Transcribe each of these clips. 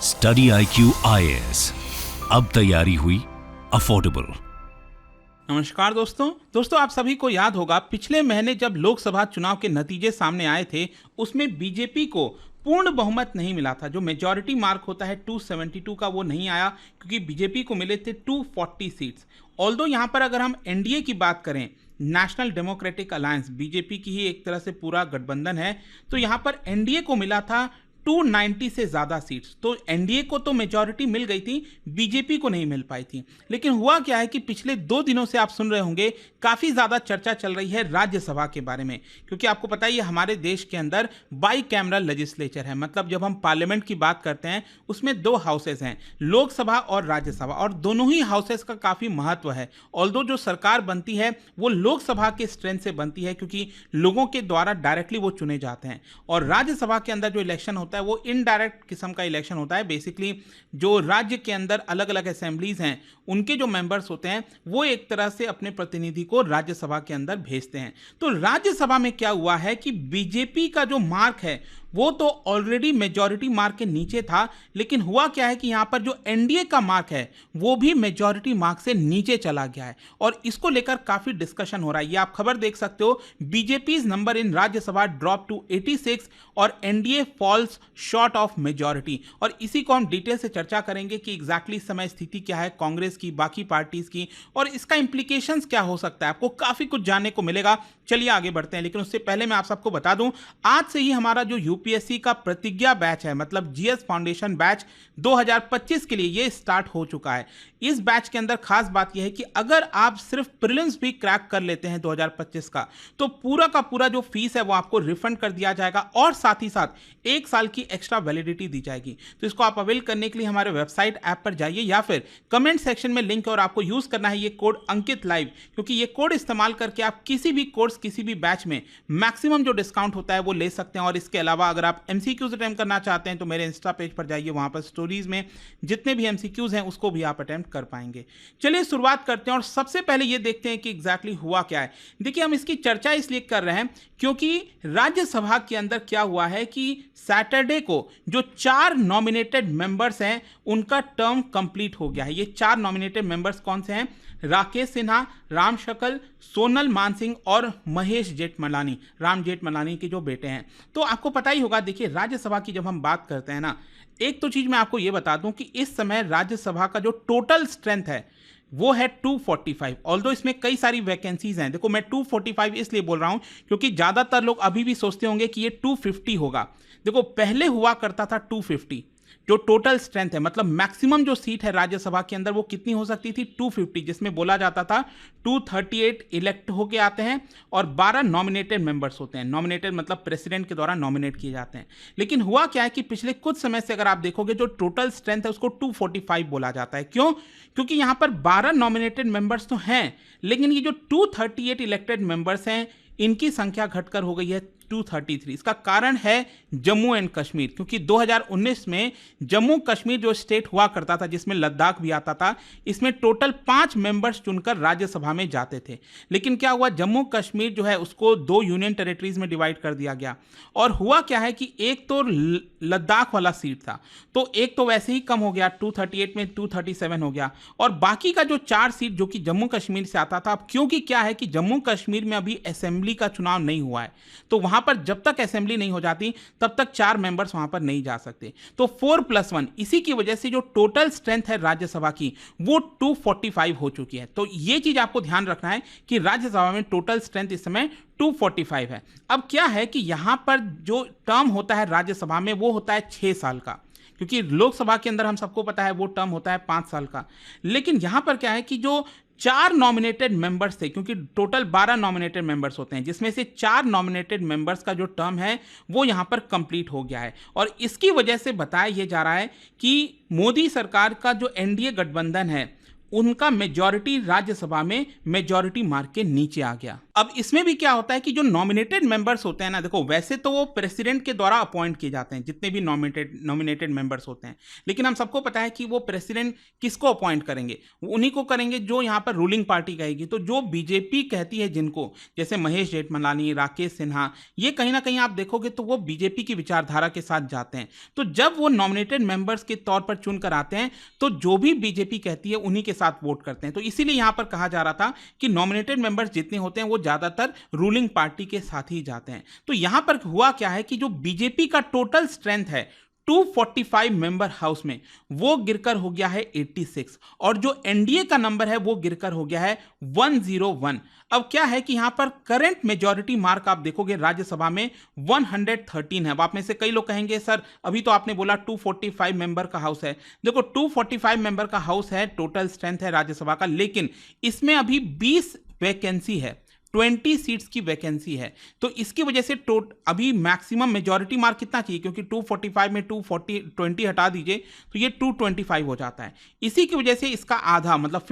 Study IQ IAS, अब तैयारी हुई अफोर्डेबल। नमस्कार दोस्तों आप सभी को याद होगा पिछले महीने जब लोकसभा चुनाव के नतीजे सामने आए थे उसमें बीजेपी को पूर्ण बहुमत नहीं मिला था। जो मेजॉरिटी मार्क होता है 272 का वो नहीं आया क्योंकि बीजेपी को मिले थे 240 सीट्स। ऑल्दो यहाँ पर अगर हम एनडीए की बात करें, नेशनल डेमोक्रेटिक अलायंस, बीजेपी की ही एक तरह से पूरा गठबंधन है, तो यहाँ पर एनडीए को मिला था 290 से ज़्यादा सीट्स। तो एनडीए को तो मेजॉरिटी मिल गई थी, बीजेपी को नहीं मिल पाई थी। लेकिन हुआ क्या है कि पिछले 2 दिनों से आप सुन रहे होंगे काफ़ी ज़्यादा चर्चा चल रही है राज्यसभा के बारे में, क्योंकि आपको पता ही है हमारे देश के अंदर बाई कैमरल लेजिस्लेचर है। मतलब जब हम पार्लियामेंट की बात करते हैं उसमें 2 हाउसेस हैं, लोकसभा और राज्यसभा, और दोनों ही हाउसेस का काफ़ी महत्व है। ऑल्दो जो सरकार बनती है वो लोकसभा के स्ट्रेंथ से बनती है क्योंकि लोगों के द्वारा डायरेक्टली वो चुने जाते हैं, और राज्यसभा के अंदर जो इलेक्शन होता है वो इनडायरेक्ट किस्म का इलेक्शन होता है। बेसिकली जो राज्य के अंदर अलग अलग असेंबलीज हैं उनके जो मेंबर्स होते हैं वो एक तरह से अपने प्रतिनिधि को राज्यसभा के अंदर भेजते हैं। तो राज्यसभा में क्या हुआ है कि बीजेपी का जो मार्क है वो तो ऑलरेडी मेजॉरिटी मार्क के नीचे था, लेकिन हुआ क्या है कि यहाँ पर जो एनडीए का मार्क है वो भी मेजॉरिटी मार्क से नीचे चला गया है, और इसको लेकर काफ़ी डिस्कशन हो रहा है। ये आप खबर देख सकते हो, BJP's number in Rajya Sabha drop to 86 और NDA falls short of majority. और इसी को हम डिटेल से चर्चा करेंगे कि एग्जैक्टली इस समय स्थिति क्या है कांग्रेस की, बाकी पार्टीज की, और इसका इंप्लीकेशंस क्या हो सकता है। आपको काफ़ी कुछ जानने को मिलेगा। चलिए आगे बढ़ते हैं, लेकिन उससे पहले मैं आप सबको बता दूं आज से ही हमारा जो यूपीएससी का प्रतिज्ञा बैच है, मतलब जीएस फाउंडेशन बैच 2025 के लिए ये स्टार्ट हो चुका है। इस बैच के अंदर खास बात यह है कि अगर आप सिर्फ प्रीलिम्स भी क्रैक कर लेते हैं 2025 का, तो पूरा का पूरा जो फीस है वो आपको रिफंड कर दिया जाएगा, और साथ ही साथ 1 साल की एक्स्ट्रा वैलिडिटी दी जाएगी। तो इसको आप अवेल करने के लिए हमारे वेबसाइट ऐप पर जाइए या फिर कमेंट सेक्शन में लिंक है, और आपको यूज करना है ये कोड अंकित लाइव, क्योंकि ये कोड इस्तेमाल करके आप किसी भी कोर्स, किसी भी बैच में मैक्सिमम जो डिस्काउंट होता है वो ले सकते हैं। और इसके अलावा अगर आप एमसीक्यूज अटेम्प्ट करना चाहते हैं तो मेरे इंस्टा पेज पर जाइए, वहां पर स्टोरीज में जितने भी एमसीक्यूज हैं उसको भी आप अटेम्प्ट कर पाएंगे। चलिए शुरुआत करते हैं, और सबसे पहले ये देखते हैं कि एग्जैक्टली हुआ क्या है। देखिए, हम इसकी चर्चा इसलिए कर रहे हैं क्योंकि राज्यसभा के अंदर क्या हुआ है कि सैटरडे को जो 4 नॉमिनेटेड मेंबर्स हैं उनका टर्म कंप्लीट हो गया है। ये 4 नॉमिनेटेड मेंबर्स कौन से हैं? राकेश सिन्हा, राम शकल, सोनल मानसिंह और महेश जेठमलानी, राम जेठमलानी के जो बेटे हैं। तो आपको पता ही होगा, देखिए राज्यसभा की जब हम बात करते हैं ना, एक तो चीज मैं आपको ये बता दूं कि इस समय राज्यसभा का जो टोटल स्ट्रेंथ है वो है 245। ऑल्दो इसमें कई सारी वैकेंसीज हैं। देखो, मैं 245 इसलिए बोल रहा हूं क्योंकि ज्यादातर लोग अभी भी सोचते होंगे कि ये 250 होगा। देखो, पहले हुआ करता था 250 जो टोटल स्ट्रेंथ है, मतलब मैक्सिमम जो सीट है राज्यसभा के अंदर वो कितनी हो सकती थी? 250, जिसमें बोला जाता था 238 इलेक्ट होके आते हैं और 12 नॉमिनेटेड मेंबर्स होते हैं। नॉमिनेटेड मतलब प्रेसिडेंट के द्वारा नॉमिनेट किए जाते हैं। लेकिन हुआ क्या है कि पिछले कुछ समय से अगर आप देखोगे जो टोटल स्ट्रेंथ है उसको 245 बोला जाता है। क्यों? क्योंकि यहां पर 12 नॉमिनेटेड मेंबर्स तो हैं, लेकिन ये जो 238 इलेक्टेड मेंबर्स हैं इनकी संख्या घटकर हो गई है 233। इसका कारण है जम्मू एंड कश्मीर, क्योंकि 2019 में जम्मू कश्मीर जो स्टेट हुआ करता था जिसमें लद्दाख भी आता था, इसमें टोटल 5 मेंबर्स चुनकर राज्यसभा में जाते थे। लेकिन क्या हुआ, जम्मू कश्मीर जो है उसको 2 यूनियन टेरिटरीज में डिवाइड कर दिया गया, और हुआ क्या है कि एक तो लद्दाख वाला सीट था तो एक तो वैसे ही कम हो गया, 238 में 237 हो गया, और बाकी का जो 4 सीट जो कि जम्मू कश्मीर से आता था, अब क्योंकि क्या है कि जम्मू कश्मीर में अभी असेंबली का चुनाव नहीं हुआ है, तो वहां पर जब तक असेंबली नहीं हो जाती तब तक 4 मेंबर्स वहां पर नहीं जा सकते। तो 4+1, इसी की वजह से जो टोटल स्ट्रेंथ है राज्यसभा की वो 245 हो चुकी है। तो ये चीज आपको ध्यान रखना है कि राज्यसभा में टोटल स्ट्रेंथ इस समय 245 है। अब क्या है कि यहां पर जो टर्म होता है राज्यसभा में वो होता है 6 साल का, क्योंकि लोकसभा के अंदर हम सबको पता है वो टर्म होता है 5 साल का। लेकिन यहां पर क्या है कि जो 4 नॉमिनेटेड मेंबर्स थे, क्योंकि टोटल 12 नॉमिनेटेड मेंबर्स होते हैं, जिसमें से 4 नॉमिनेटेड मेंबर्स का जो टर्म है वो यहां पर कंप्लीट हो गया है, और इसकी वजह से बताया यह जा रहा है कि मोदी सरकार का जो एनडीए गठबंधन है उनका मेजॉरिटी राज्यसभा में मेजॉरिटी मार्क के नीचे आ गया। अब इसमें भी क्या होता है कि जो नॉमिनेटेड मेंबर्स होते हैं ना, देखो वैसे तो वो प्रेसिडेंट के द्वारा अपॉइंट किए जाते हैं जितने भी नॉमिनेटेड मेंबर्स होते हैं, लेकिन हम सबको पता है कि वो प्रेसिडेंट किसको अपॉइंट करेंगे, वो उन्हीं को करेंगे जो यहाँ पर रूलिंग पार्टी कहेगी। तो जो बीजेपी कहती है जिनको, जैसे महेश जेठमलानी, राकेश सिन्हा, ये कहीं ना कहीं आप देखोगे तो वो बीजेपी की विचारधारा के साथ जाते हैं। तो जब वो नॉमिनेटेड मेंबर्स के तौर पर चुनकर आते हैं तो जो भी बीजेपी कहती है उन्हीं के साथ वोट करते हैं। तो इसीलिए यहां पर कहा जा रहा था कि नॉमिनेटेड मेंबर्स जितने होते हैं वो ज्यादातर रूलिंग पार्टी के साथ ही जाते हैं। तो यहां पर हुआ क्या है कि जो बीजेपी का टोटल स्ट्रेंथ है 245 मेंबर हाउस में, वो गिरकर हो गया है 86, और जो एनडीए का नंबर है वो गिरकर हो गया है 101। अब क्या है कि यहां पर करंट मेजॉरिटी मार्क आप देखोगे राज्यसभा में 113 है। अब आप में से कई लोग कहेंगे सर अभी तो आपने बोला 245 मेंबर का हाउस है। देखो 245 मेंबर का हाउस है, टोटल स्ट्रेंथ है राज्यसभा का, लेकिन इसमें अभी 20 वैकेंसी है, 20 सीट्स की वैकेंसी है। तो इसकी वजह से अभी मैक्सिमम मेजॉरिटी मार्क कितना चाहिए, क्योंकि 245 में 20 हटा दीजिए तो ये 225 हो जाता है। इसी की वजह से इसका आधा मतलब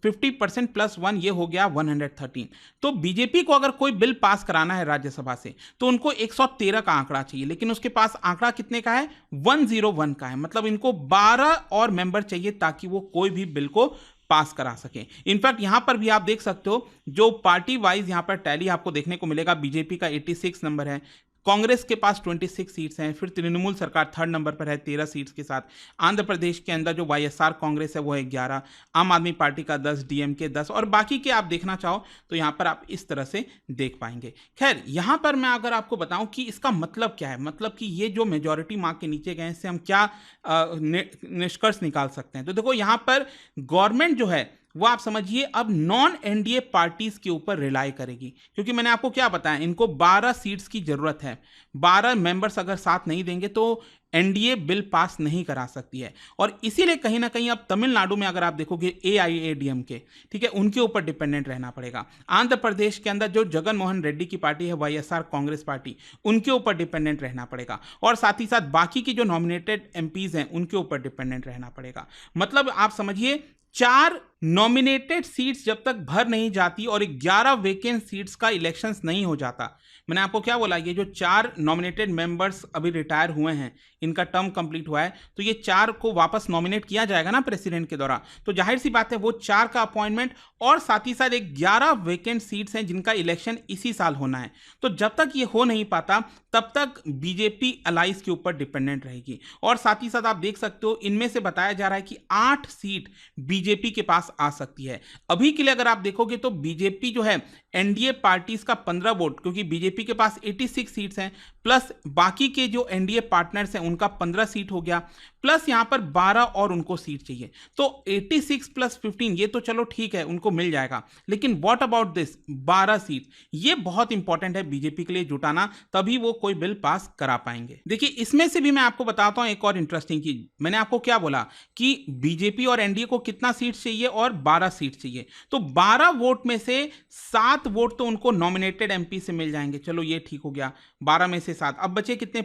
50% प्लस 1 ये हो गया 113। तो बीजेपी को अगर कोई बिल पास कराना है राज्यसभा से तो उनको 113 का आंकड़ा चाहिए, लेकिन उसके पास आंकड़ा कितने का है, 101 का है। मतलब इनको 12 और मेंबर चाहिए ताकि वो कोई भी बिल को पास करा सके। इनफैक्ट यहां पर भी आप देख सकते हो जो पार्टी वाइज यहां पर टैली आपको देखने को मिलेगा, बीजेपी का 86 नंबर है, कांग्रेस के पास 26 सीट्स हैं, फिर तृणमूल सरकार थर्ड नंबर पर है 13 सीट्स के साथ। आंध्र प्रदेश के अंदर जो वाईएसआर कांग्रेस है वो है 11, आम आदमी पार्टी का 10, डीएमके 10, और बाकी के आप देखना चाहो तो यहाँ पर आप इस तरह से देख पाएंगे। खैर यहाँ पर मैं अगर आपको बताऊं कि इसका मतलब क्या है, मतलब कि ये जो मेजॉरिटी मार्क के नीचे गए इससे हम क्या निष्कर्ष निकाल सकते हैं। तो देखो यहाँ पर गवर्नमेंट जो है वो आप समझिए अब नॉन एनडीए पार्टीज के ऊपर रिलाई करेगी, क्योंकि मैंने आपको क्या बताया, इनको 12 सीट्स की जरूरत है। 12 मेंबर्स अगर साथ नहीं देंगे तो एनडीए बिल पास नहीं करा सकती है, और इसीलिए कहीं ना कहीं अब तमिलनाडु में अगर आप देखोगे एआईएडीएमके, ठीक है, उनके ऊपर डिपेंडेंट रहना पड़ेगा। आंध्र प्रदेश के अंदर जो जगन मोहन रेड्डी की पार्टी है वाईएसआर कांग्रेस पार्टी, उनके ऊपर डिपेंडेंट रहना पड़ेगा, और साथ ही साथ बाकी की जो नॉमिनेटेड एमपीज हैं उनके ऊपर डिपेंडेंट रहना पड़ेगा। मतलब आप समझिए 4 नॉमिनेटेड सीट्स जब तक भर नहीं जाती और 11 वेकेंट सीट्स का इलेक्शंस नहीं हो जाता। मैंने आपको क्या बोला, ये जो 4 नॉमिनेटेड मेंबर्स अभी रिटायर हुए हैं, इनका टर्म कंप्लीट हुआ है, तो ये 4 को वापस नॉमिनेट किया जाएगा ना प्रेसिडेंट के द्वारा। तो जाहिर सी बात है वो 4 का अपॉइंटमेंट और साथ ही साथ 11 वेकेंट सीट्स हैं जिनका इलेक्शन इसी साल होना है। तो जब तक ये हो नहीं पाता तब तक बीजेपी अलाइज के ऊपर डिपेंडेंट रहेगी। और साथ ही साथ आप देख सकते हो इनमें से बताया जा रहा है कि 8 सीट बीजेपी के पास आ सकती है। अभी के लिए अगर आप देखोगे तो बीजेपी जो है एनडीए पार्टीज का 15 वोट, क्योंकि बीजेपी के पास 86 सीट्स हैं, प्लस बाकी के जो एनडीए पार्टनर्स हैं उनका 15 सीट हो गया, प्लस यहां पर 12 और उनको सीट चाहिए। तो 86 प्लस 15 ये तो चलो ठीक है, उनको मिल जाएगा, लेकिन व्हाट अबाउट दिस 12 सीट, ये बहुत इंपॉर्टेंट है बीजेपी के लिए जुटाना, तभी वो कोई बिल पास करा पाएंगे। देखिए इसमें से भी मैं आपको बताता हूं एक और इंटरेस्टिंग चीज। मैंने आपको क्या बोला कि बीजेपी और एनडीए को कितना सीट चाहिए, और 12 सीट चाहिए। तो 12 वोट में से 7 वोट तो उनको नॉमिनेटेड एमपी से मिल जाएंगे, चलो ये ठीक हो गया, 12 में से 7। अब बचे कितने,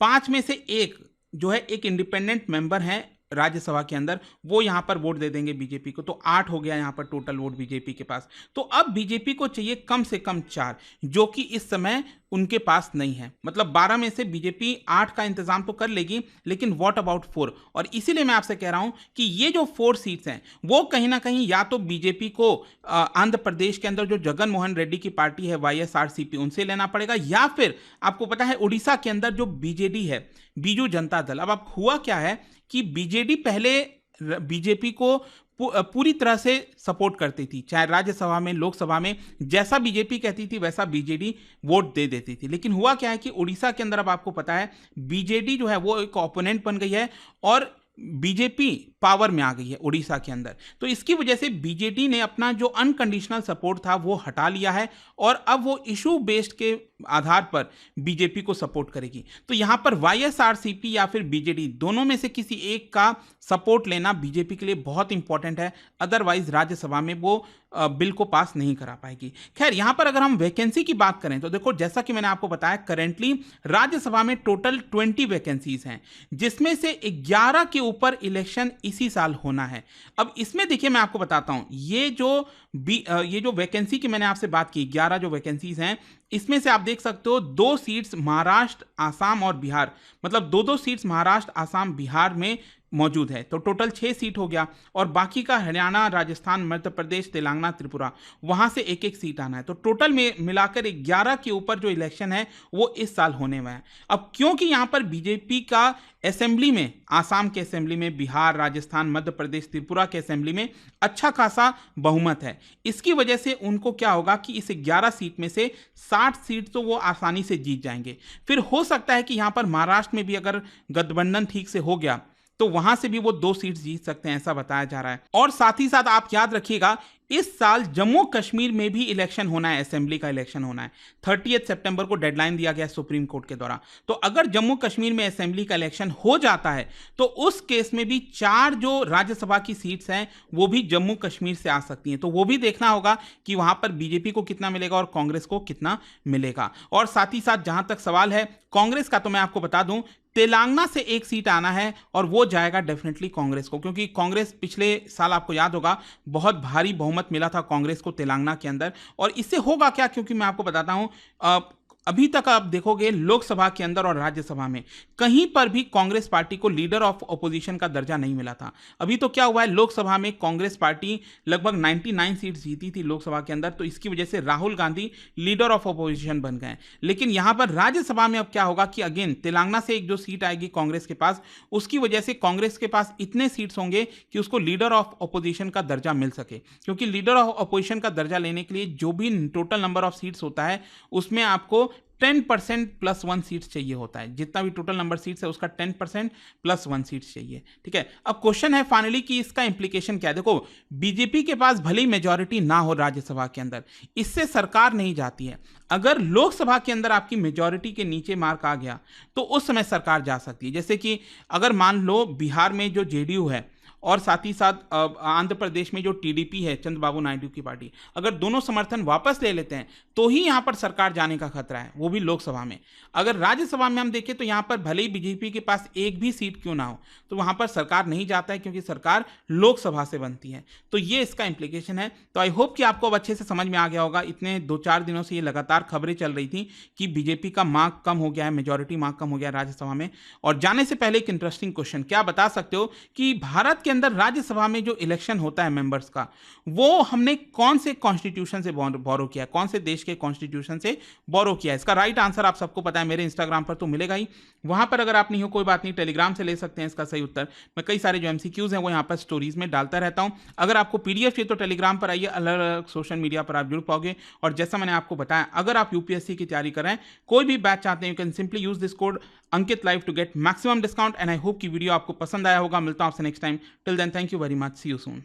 5 में से एक जो है एक इंडिपेंडेंट मेंबर है राज्यसभा के अंदर, वो यहां पर वोट दे देंगे बीजेपी को। तो 8 हो गया यहां पर टोटल वोट बीजेपी के पास। तो अब बीजेपी को चाहिए कम से कम 4, जो कि इस समय उनके पास नहीं है। मतलब 12 में से बीजेपी 8 का इंतजाम तो कर लेगी, लेकिन व्हाट अबाउट 4। और इसीलिए मैं आपसे कह रहा हूं कि ये जो 4 सीट्स हैं वो कहीं ना कहीं या तो बीजेपी को आंध्र प्रदेश के अंदर जो जगन मोहन रेड्डी की पार्टी है वाईएसआरसीपी, उनसे लेना पड़ेगा, या फिर आपको पता है उड़ीसा के अंदर जो बीजेडी है, बीजू जनता दल। अब हुआ क्या है कि बीजेडी पहले बीजेपी को पूरी तरह से सपोर्ट करती थी, चाहे राज्यसभा में, लोकसभा में, जैसा बीजेपी कहती थी वैसा बीजेडी वोट दे देती थी। लेकिन हुआ क्या है कि उड़ीसा के अंदर अब आपको पता है बीजेडी जो है वो एक ओपोनेंट बन गई है और बीजेपी पावर में आ गई है उड़ीसा के अंदर। तो इसकी वजह से बीजेडी ने अपना जो अनकंडीशनल सपोर्ट था वो हटा लिया है, और अब वो इशू बेस्ड के आधार पर बीजेपी को सपोर्ट करेगी। तो यहाँ पर वाईएसआरसीपी या फिर बीजेडी दोनों में से किसी एक का सपोर्ट लेना बीजेपी के लिए बहुत इंपॉर्टेंट है, अदरवाइज राज्यसभा में वो बिल को पास नहीं करा पाएगी। खैर, यहाँ पर अगर हम वैकेंसी की बात करें तो देखो, जैसा कि मैंने आपको बताया, करेंटली राज्यसभा में टोटल 20 वैकेंसीज हैं, जिसमें से 11 के ऊपर इलेक्शन इसी साल होना है। अब इसमें देखिए, मैं आपको बताता हूं, ये जो वैकेंसी की मैंने आपसे बात की, 11 जो वैकेंसीज हैं, इसमें से आप देख सकते हो 2 सीट्स महाराष्ट्र, आसाम और बिहार, मतलब 2-2 सीट्स महाराष्ट्र, आसाम, बिहार में मौजूद है। तो टोटल 6 सीट हो गया, और बाकी का हरियाणा, राजस्थान, मध्य प्रदेश, तेलंगाना, त्रिपुरा, वहां से 1-1 सीट आना है। तो टोटल में मिलाकर 11 के ऊपर जो इलेक्शन है वो इस साल होने में है। अब क्योंकि यहां पर बीजेपी का असेंबली में, आसाम के असेंबली में, बिहार, राजस्थान, मध्य प्रदेश, त्रिपुरा के असेंबली में अच्छा खासा बहुमत है, इसकी वजह से उनको क्या होगा कि इस 11 सीट में से 60 सीट तो वो आसानी से जीत जाएंगे। फिर हो सकता है कि यहां पर महाराष्ट्र में भी अगर गठबंधन ठीक से हो गया तो वहां से भी वो 2 सीट जीत सकते हैं, ऐसा बताया जा रहा है। और साथ ही साथ आप याद रखिएगा, इस साल जम्मू कश्मीर में भी इलेक्शन होना है, असेंबली का इलेक्शन होना है। 30 सितंबर को डेडलाइन दिया गया सुप्रीम कोर्ट के द्वारा। तो अगर जम्मू कश्मीर में असेंबली का इलेक्शन हो जाता है तो उस केस में भी 4 जो राज्यसभा की सीट्स हैं वो भी जम्मू कश्मीर से आ सकती हैं। तो वो भी देखना होगा कि वहां पर बीजेपी को कितना मिलेगा और कांग्रेस को कितना मिलेगा। और साथ ही साथ जहां तक सवाल है कांग्रेस का, तो मैं आपको बता दूं, तेलंगाना से 1 सीट आना है और वो जाएगा डेफिनेटली कांग्रेस को, क्योंकि कांग्रेस पिछले साल, आपको याद होगा, बहुत भारी बहुमत मिला था कांग्रेस को तेलंगाना के अंदर। और इससे होगा क्या, क्योंकि मैं आपको बताता हूं, अभी तक आप देखोगे लोकसभा के अंदर और राज्यसभा में कहीं पर भी कांग्रेस पार्टी को लीडर ऑफ ऑपोजिशन का दर्जा नहीं मिला था। अभी तो क्या हुआ है, लोकसभा में कांग्रेस पार्टी लगभग 99 सीट जीती थी लोकसभा के अंदर, तो इसकी वजह से Rahul Gandhi leader of opposition बन गए। लेकिन यहां पर राज्यसभा में अब क्या होगा कि अगेन तेलंगाना से एक जो सीट आएगी कांग्रेस के पास, उसकी वजह से कांग्रेस के पास इतने सीट्स होंगे कि उसको लीडर ऑफ ऑपोजिशन का दर्जा मिल सके। क्योंकि लीडर ऑफ ऑपोजिशन का दर्जा लेने के लिए जो भी टोटल नंबर ऑफ सीट्स होता है उसमें आपको 10% प्लस 1 सीट्स चाहिए होता है। जितना भी टोटल नंबर सीट्स है उसका 10% प्लस 1 सीट्स चाहिए। ठीक है, अब क्वेश्चन है फाइनली कि इसका इंप्लीकेशन क्या है। देखो, बीजेपी के पास भले ही मेजॉरिटी ना हो राज्यसभा के अंदर, इससे सरकार नहीं जाती है। अगर लोकसभा के अंदर आपकी मेजॉरिटी के नीचे मार्क आ गया तो उस समय सरकार जा सकती है। जैसे कि अगर मान लो बिहार में जो जेडीयू है और साथ ही साथ आंध्र प्रदेश में जो टीडीपी है, चंद्रबाबू नायडू की पार्टी, अगर दोनों समर्थन वापस ले लेते हैं तो ही यहां पर सरकार जाने का खतरा है, वो भी लोकसभा में। अगर राज्यसभा में हम देखें तो यहां पर भले ही बीजेपी के पास एक भी सीट क्यों ना हो, तो वहां पर सरकार नहीं जाता है, क्योंकि सरकार लोकसभा से बनती है। तो ये इसका इंप्लीकेशन है। तो आई होप कि आपको अब अच्छे से समझ में आ गया होगा। इतने 2-4 दिनों से ये लगातार खबरें चल रही थी कि बीजेपी का मार्क कम हो गया है, मेजॉरिटी मार्क कम हो गया राज्यसभा में। और जाने से पहले एक इंटरेस्टिंग क्वेश्चन, क्या बता सकते हो कि भारत के अंदर राज्यसभा में जो इलेक्शन होता है मेंबर्स का, वो हमने कौन से कॉन्स्टिट्यूशन से बोरो किया है, कौन से देश के कॉन्स्टिट्यूशन से बोरो किया है? इसका राइट आंसर आप सबको पता है, मेरे इंस्टाग्राम पर तो मिलेगा ही। वहां पर अगर आप नहीं हो कोई बात नहीं, टेलीग्राम से ले सकते हैं इसका सही उत्तर। मैं कई सारे जो एमसीक्यूज हैं वो यहाँ पर स्टोरीज में डालता रहता हूं। अगर आपको पीडीएफ चाहिए तो टेलीग्राम पर आइए, अलग अलग सोशल मीडिया पर आप जुड़ पाओगे। और जैसा मैंने आपको बताया, अगर आप यूपीएससी की तैयारी कर रहे हैं, कोई भी बैच चाहते हैं, you can simply use this code Ankit live to get maximum discount. And I hope की वीडियो आपको पसंद आया होगा। मिलता हूं आपसे next time. Till then, thank you very much, see you soon.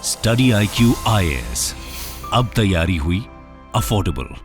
Study IQ IAS, अब तैयारी हुई अफोर्डेबल।